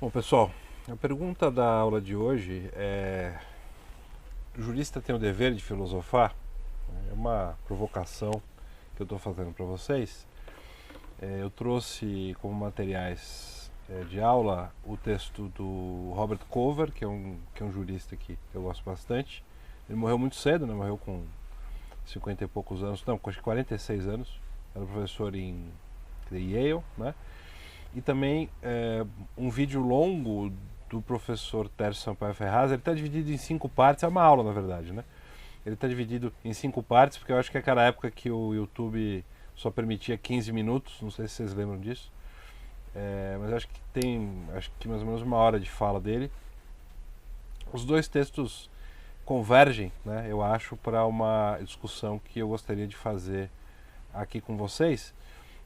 Bom, pessoal, a pergunta da aula de hoje é: o jurista tem o dever de filosofar? É uma provocação que eu estou fazendo para vocês. Eu trouxe como materiais de aula o texto do Robert Cover, que é um jurista que eu gosto bastante. Ele morreu muito cedo, né? Morreu com 50 e poucos anos, não, com acho que 46 anos. Era professor em Yale, né? E também um vídeo longo do professor Tércio Sampaio Ferraz. Ele está dividido em 5 partes, é uma aula na verdade, né? Ele está dividido em 5 partes, porque eu acho que é aquela época que o YouTube só permitia 15 minutos, não sei se vocês lembram disso. Mas acho que acho que mais ou menos uma hora de fala dele. Os dois textos convergem, né, eu acho, para uma discussão que eu gostaria de fazer aqui com vocês.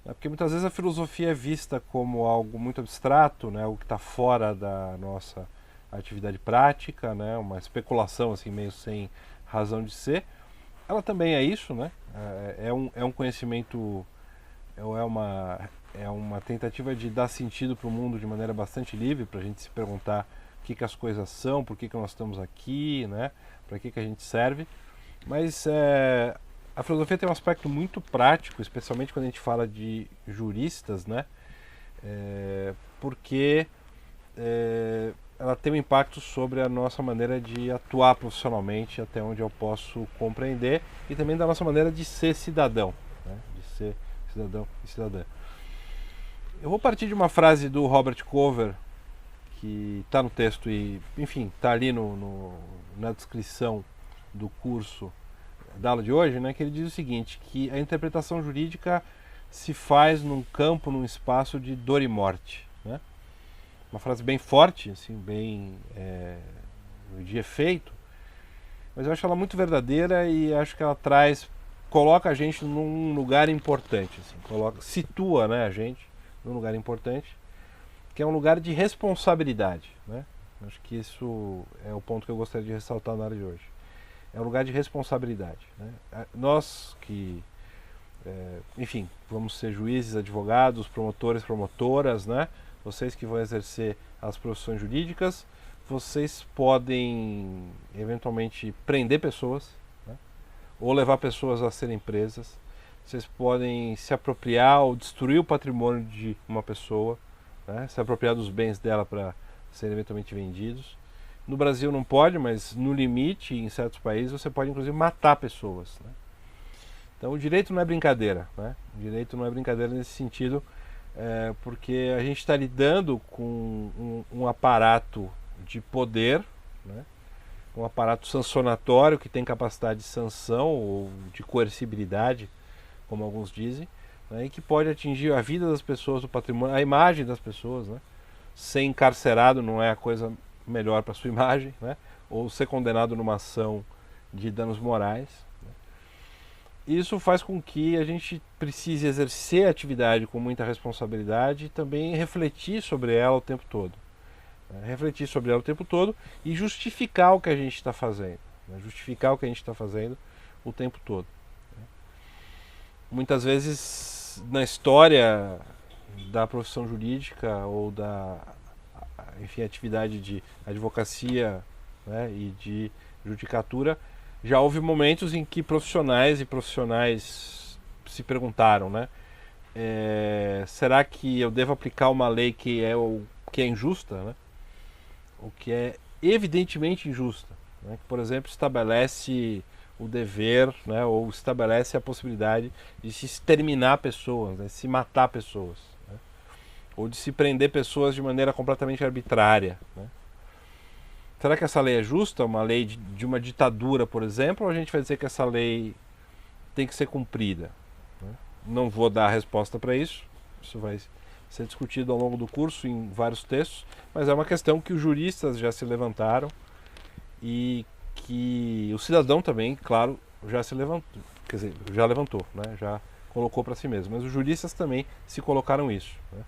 Porque muitas vezes a filosofia é vista como algo muito abstrato, né, algo que está fora da nossa atividade prática, né, uma especulação assim meio sem razão de ser. Ela também é isso, né? É um conhecimento, é uma tentativa de dar sentido para o mundo de maneira bastante livre, para a gente se perguntar o que as coisas são, por que nós estamos aqui, né? Para que a gente serve. Mas a filosofia tem um aspecto muito prático, especialmente quando a gente fala de juristas, né? Porque ela tem um impacto sobre a nossa maneira de atuar profissionalmente, até onde eu posso compreender, e também da nossa maneira de ser cidadão, né? De ser cidadão e cidadã. Eu vou partir de uma frase do Robert Cover, que está no texto e, enfim, está ali na descrição do curso da aula de hoje, né, que ele diz o seguinte, que a interpretação jurídica se faz num campo, num espaço de dor e morte. Né? Uma frase bem forte, assim, bem de efeito, mas eu acho ela muito verdadeira e acho que ela coloca a gente num lugar importante, assim, situa, né, a gente num lugar importante, que é um lugar de responsabilidade, né? Acho que isso é o ponto que eu gostaria de ressaltar na área de hoje. É um lugar de responsabilidade, né? Nós que, enfim, vamos ser juízes, advogados, promotores, promotoras, né? Vocês que vão exercer as profissões jurídicas, vocês podem eventualmente prender pessoas, né? Ou levar pessoas a serem presas. Vocês podem se apropriar ou destruir o patrimônio de uma pessoa, né? Se apropriar dos bens dela para serem eventualmente vendidos. No Brasil não pode, mas no limite, em certos países, você pode inclusive matar pessoas. Né? Então o direito não é brincadeira. Né? O direito não é brincadeira nesse sentido, porque a gente está lidando com um aparato de poder, né? Um aparato sancionatório que tem capacidade de sanção ou de coercibilidade, como alguns dizem, né? E que pode atingir a vida das pessoas, o patrimônio, a imagem das pessoas. Né? Ser encarcerado não é a coisa melhor para sua imagem, né? Ou ser condenado numa ação de danos morais. Né? Isso faz com que a gente precise exercer a atividade com muita responsabilidade e também refletir sobre ela o tempo todo. Né? Refletir sobre ela o tempo todo e justificar o que a gente está fazendo. Né? Justificar o que a gente está fazendo o tempo todo. Né? Muitas vezes na história da profissão jurídica ou da, enfim, atividade de advocacia, né, e de judicatura, já houve momentos em que profissionais e profissionais se perguntaram, né, será que eu devo aplicar uma lei que é injusta, né, o que é evidentemente injusta, né, que, por exemplo, estabelece o dever, né, ou estabelece a possibilidade de se exterminar pessoas, né, se matar pessoas, né, ou de se prender pessoas de maneira completamente arbitrária. Né? Será que essa lei é justa? Uma lei de uma ditadura, por exemplo, ou a gente vai dizer que essa lei tem que ser cumprida? Né? Não vou dar a resposta para isso. Isso vai ser discutido ao longo do curso em vários textos, mas é uma questão que os juristas já se levantaram e que o cidadão também, claro, já se levantou, quer dizer, já levantou, né? Já colocou para si mesmo. Mas os juristas também se colocaram isso. Né?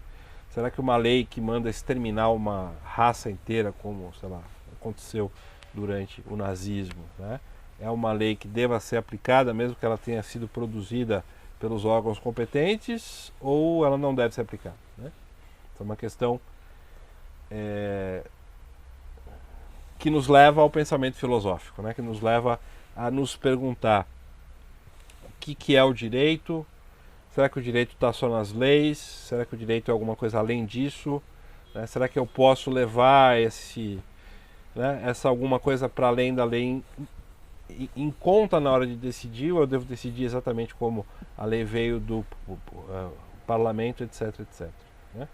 Será que uma lei que manda exterminar uma raça inteira, como, sei lá, aconteceu durante o nazismo, né, é uma lei que deva ser aplicada, mesmo que ela tenha sido produzida pelos órgãos competentes, ou ela não deve ser aplicada? Né? Essa é uma questão que nos leva ao pensamento filosófico, né? Que nos leva a nos perguntar o que é o direito. Será que o direito está só nas leis? Será que o direito é alguma coisa além disso? Né? Será que eu posso levar essa alguma coisa para além da lei em conta na hora de decidir? Ou eu devo decidir exatamente como a lei veio do parlamento, etc, etc. Né?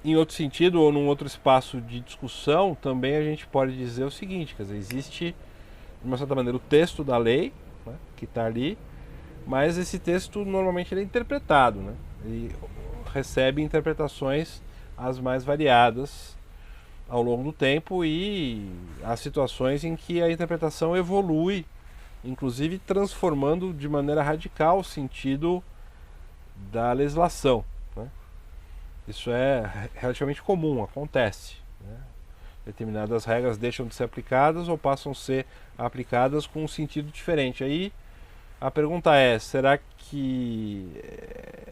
Em outro sentido, ou num outro espaço de discussão, também a gente pode dizer o seguinte, quer dizer, existe, de uma certa maneira, o texto da lei, né, que está ali, mas esse texto normalmente ele é interpretado, né? Ele recebe interpretações as mais variadas ao longo do tempo, e há situações em que a interpretação evolui, inclusive transformando de maneira radical o sentido da legislação. Né? Isso é relativamente comum, acontece. Né? Determinadas regras deixam de ser aplicadas ou passam a ser aplicadas com um sentido diferente. Aí a pergunta é, será que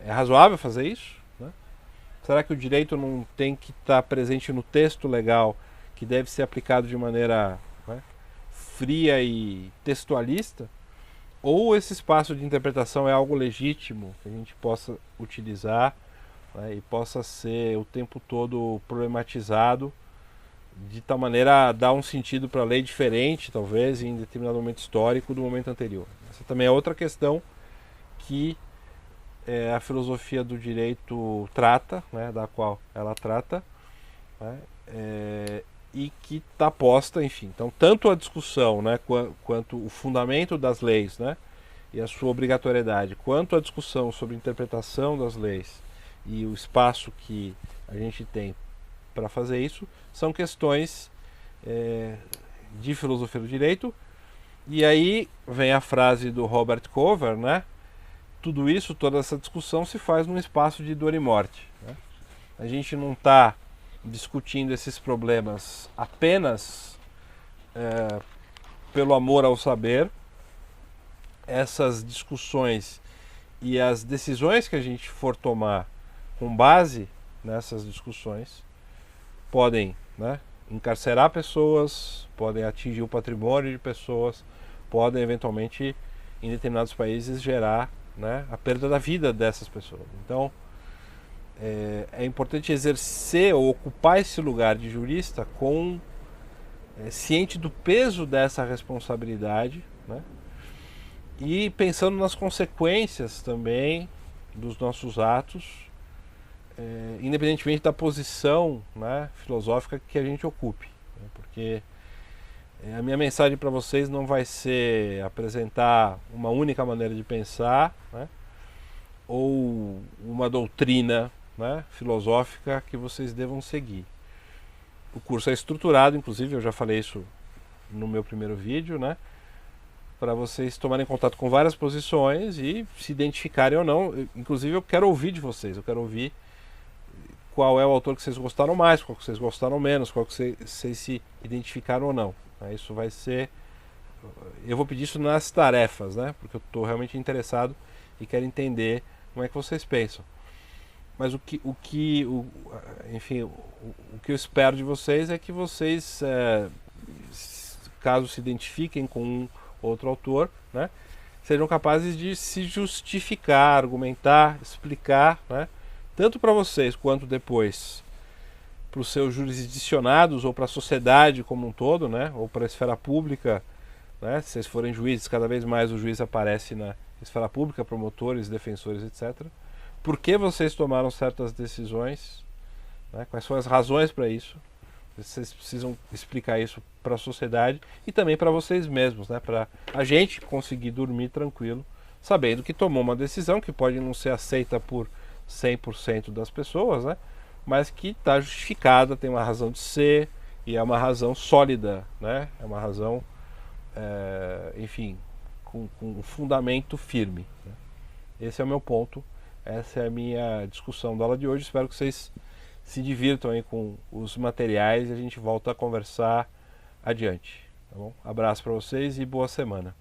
é razoável fazer isso? Né? Será que o direito não tem que estar presente no texto legal, que deve ser aplicado de maneira, né, fria e textualista? Ou esse espaço de interpretação é algo legítimo, que a gente possa utilizar, né, e possa ser o tempo todo problematizado, de tal maneira a dar um sentido para a lei diferente, talvez, em determinado momento histórico do momento anterior. Essa também é outra questão que a filosofia do direito trata, né, da qual ela trata, né, e que está posta, enfim. Então, tanto a discussão, né, quanto o fundamento das leis, né, e a sua obrigatoriedade, quanto a discussão sobre a interpretação das leis e o espaço que a gente tem para fazer isso, são questões de filosofia do direito. E aí vem a frase do Robert Cover, né? Tudo isso, toda essa discussão se faz num espaço de dor e morte. Né? A gente não está discutindo esses problemas apenas pelo amor ao saber. Essas discussões e as decisões que a gente for tomar com base nessas discussões podem, né, encarcerar pessoas, podem atingir o patrimônio de pessoas, podem eventualmente, em determinados países, gerar, né, a perda da vida dessas pessoas. Então, é importante exercer ou ocupar esse lugar de jurista ciente do peso dessa responsabilidade, né, e pensando nas consequências também dos nossos atos, independentemente da posição, né, filosófica que a gente ocupe. Né, porque a minha mensagem para vocês não vai ser apresentar uma única maneira de pensar, né, ou uma doutrina, né, filosófica que vocês devam seguir. O curso é estruturado, inclusive eu já falei isso no meu primeiro vídeo, né, para vocês tomarem contato com várias posições e se identificarem ou não. Inclusive eu quero ouvir de vocês, eu quero ouvir qual é o autor que vocês gostaram mais, qual que vocês gostaram menos, qual que vocês se identificaram ou não. Isso vai ser... Eu vou pedir isso nas tarefas, né? Porque eu estou realmente interessado e quero entender como é que vocês pensam. Mas enfim, o que eu espero de vocês é que vocês, caso se identifiquem com um outro autor, né, sejam capazes de se justificar, argumentar, explicar, né, tanto para vocês quanto depois para os seus jurisdicionados ou para a sociedade como um todo, né, ou para a esfera pública, né, se vocês forem juízes, cada vez mais o juiz aparece na esfera pública, promotores, defensores, etc. Por que vocês tomaram certas decisões, né, quais são as razões para isso? Vocês precisam explicar isso para a sociedade e também para vocês mesmos, né, para a gente conseguir dormir tranquilo, sabendo que tomou uma decisão que pode não ser aceita por 100% das pessoas, né, mas que está justificada, tem uma razão de ser e é uma razão sólida, né, é uma razão, enfim, com um fundamento firme. Né. Esse é o meu ponto, essa é a minha discussão da aula de hoje. Espero que vocês se divirtam aí com os materiais e a gente volta a conversar adiante. Tá bom? Abraço para vocês e boa semana.